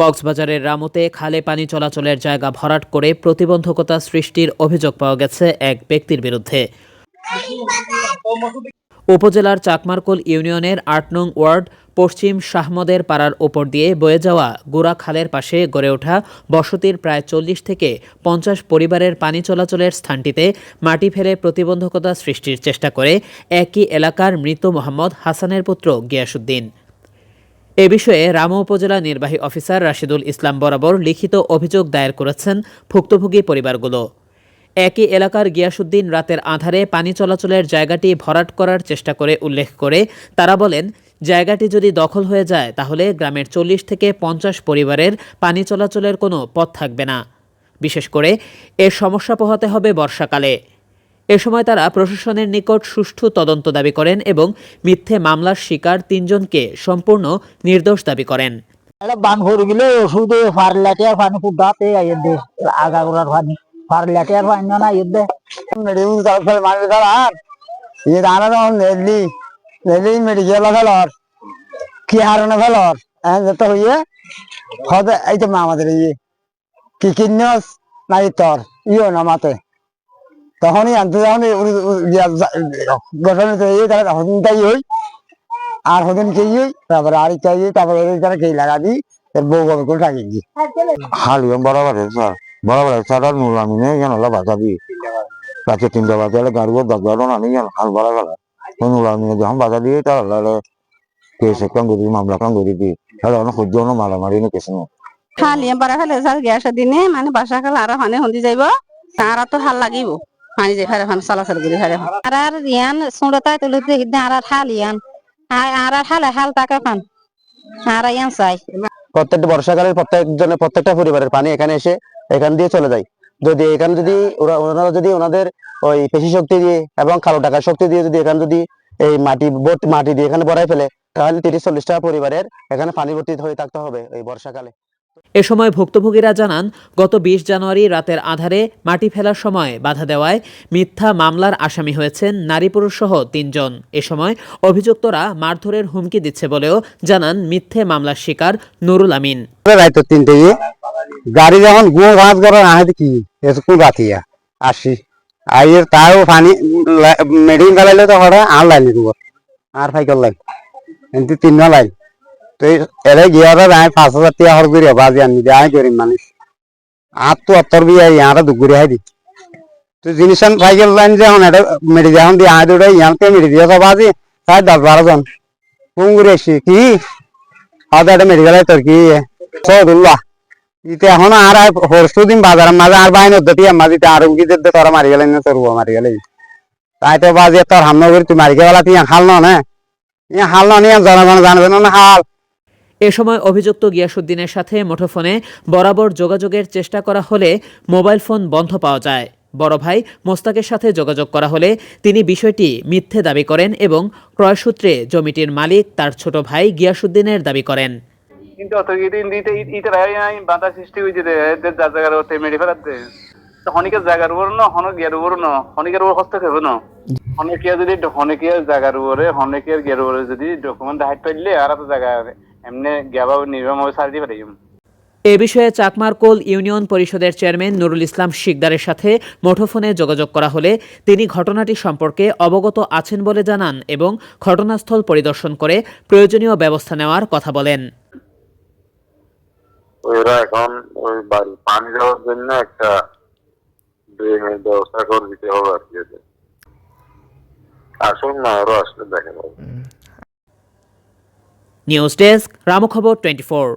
কক্সবাজারের রামুতে খালে পানি চলাচলের জায়গা ভরাট করে প্রতিবন্ধকতা সৃষ্টির অভিযোগ পাওয়া গেছে এক ব্যক্তির বিরুদ্ধে। উপজেলার চাকমারকোল ইউনিয়নের ৮ নং ওয়ার্ড পশ্চিম শাহমদের পাড়ার ওপর দিয়ে বয়ে যাওয়া গোড়া খালের পাশে গড়ে ওঠা বসতির প্রায় ৪০ থেকে ৫০ পরিবারের পানি চলাচলের স্থানটিতে মাটি ফেলে প্রতিবন্ধকতা সৃষ্টির চেষ্টা করে একই এলাকার মৃত মোহাম্মদ হাসানের পুত্র গিয়াসউদ্দিন। এ বিষয়ে রামু উপজেলা নির্বাহী অফিসার রাশিদুল ইসলাম বরাবর লিখিত অভিযোগ দায়ের করেছেন ভুক্তভোগী পরিবারগুলো। একই এলাকার গিয়াসউদ্দিন রাতের আঁধারে পানি চলাচলের জায়গাটি ভরাট করার চেষ্টা করে উল্লেখ করে তারা বলেন, জায়গাটি যদি দখল হয়ে যায় তাহলে গ্রামের ৪০ থেকে ৫০ পরিবারের পানি চলাচলের কোনো পথ থাকবে না। বিশেষ করে এর সমস্যা পোহাতে হবে বর্ষাকালে। এ সময় তারা প্রশাসনের নিকট সুষ্ঠু তদন্ত দাবি করেন এবং মিথ্যে মামলার শিকার ৩ জনকে সম্পূর্ণ নির্দোষ দাবি করেন। তখনই আনতে যখন আর হতেন কে তারপরে আর চাই তারপরে তারা কে লাগা দিই বউ গল্প করে থাকি গিয়ে হালিয়াম বরাবর স্যার বরাবর স্যার আর নুল আমি নেই জানো বাধা দিই রাতে ৩টা বাজে এলে গাড়ি দরকারও না নিয়ে হাল বলা গেল নুল আমি যখন বাধা দিয়ে তাহলে কেস কাম করি মামলা কাম করে দিই তাহলে অনেক সহ্য মারামারি না কেস হালিয়াম পারা ফেলে স্যার গ্যাসের দিনে মানে বাসা খালে আরো হানে হন্দি যাইব তারা তো হাল লাগিব পানি যে ফেরে ফান চলাচল করি ফেরে আর ইয়ান সুন্দরতা তুলে দিতে আর হালিয়ান আর হালে হাল টাকা পান আর ইয়ান চাই প্রত্যেকটা বর্ষাকালের প্রত্যেকটা পরিবারের পানি এখানে এসে এখান দিয়ে চলে যায়। যদি এখানে যদি ওনারা যদি ওনাদের ওই পেশি শক্তি দিয়ে এবং কালো টাকার শক্তি দিয়ে যদি এখানে যদি এই মাটি দিয়ে এখানে ভরাই ফেলে তাহলে ৩০-৪০টা পরিবারের এখানে পানি ভর্তি হয়ে থাকতে হবে এই বর্ষাকালে। এ সময় ভুক্তভোগীরা জানান, গত ২০ জানুয়ারি রাতের আঁধারে মাটি ফেলার সময় বাধা দেওয়ায় মিথ্যা মামলার আসামি হয়েছেন নারী পুরুষ সহ ৩ জন। এ সময় অভিযুক্তরা মারধরের হুমকি দিচ্ছে বলেও জানান মিথ্যে মামলার শিকার নুরুল আমিন। রাইতো ৩টে গাড়ি যখন গুঁ ঘাস করে আহে কি এসকুল রাতিয়া আসি আইয়ের তাও পানি মেডিকেল গালাইলে তো হরে আর লাইন দিব আর ফাইকেল লাইন কিন্তু ৩ লাইন তো এরে গিয়ারা আয় ৫,০০০ টাকা হর করিয়া বাজি আনি দিয়ে আয় গরিব মানুষ আর তো অত্তর বিয়ে ইয়ারা দুগুড়ি হাই দি তো জিনিস সাইকেল লাইন যখন এটা মেডি যখন দিয়ে আয় দুটাই ইয়াতে মেডি দিয়ে সব বাজি প্রায় ১০-১২ জন ফোন করে এসছি কি হয়তো এটা মেডিকেল তোর কি সৌদুল্লাহ ইতে এখন আর হরসু দিন বাজারের মাঝে আর বাইন হদ্দটি মাঝিতে আর উগিদের তোরা মারি গেলেন না তোর মারি গেলেন তাই তো বাজি তোর হামলা করি তুই মারি গেলা তুই হাল না ইয়া হাল নিয়ে জনগণ জানবে না হাল। এ সময় অভিযুক্ত গিয়াসউদ্দিনের সাথে মুঠোফোনে বরাবর যোগাযোগের চেষ্টা করা হলে মোবাইল ফোন বন্ধ পাওয়া যায়। বড় ভাই মোস্তাকের সাথে যোগাযোগ করা হলে তিনি বিষয়টি মিথ্যে দাবি করেন এবং ক্রয়সূত্রে জমিটির মালিক তার ছোট ভাই গিয়াসউদ্দিনের দাবি করেন। কিন্তু বাধা সৃষ্টি হয়েছে জায়গার মেরে ফেলাতে হনিকের জায়গার উপর না হনক গিয়ার উপর না হনিকের উপর হস্ত খেবে না হনিকিয়া যদি হনিকিয়ার জায়গার উপরে হনিকের গিয়ার উপরে যদি ডকুমেন্ট হাইট পাইলে আর তো জায়গা এমনি গিয়াবা নির্ভরভাবে সারি দিয়ে পারি। এ বিষয়ে চাকমারকোল ইউনিয়ন পরিষদের চেয়ারম্যান নুরুল ইসলাম শিকদারের সাথে মুঠোফোনে যোগাযোগ করা হলে তিনি ঘটনাটি সম্পর্কে অবগত আছেন বলে জানান এবং ঘটনাস্থল পরিদর্শন করে প্রয়োজনীয় ব্যবস্থা নেওয়ার কথা বলেন। ওরা এখন ওই বাড়ি পানি যাওয়ার জন্য একটা ড্রেনের ব্যবস্থা করে দিতে হবে আর কি। আসুন না আরো আসলে দেখেন। নিউজ ডেস্ক, রামু খবর 24।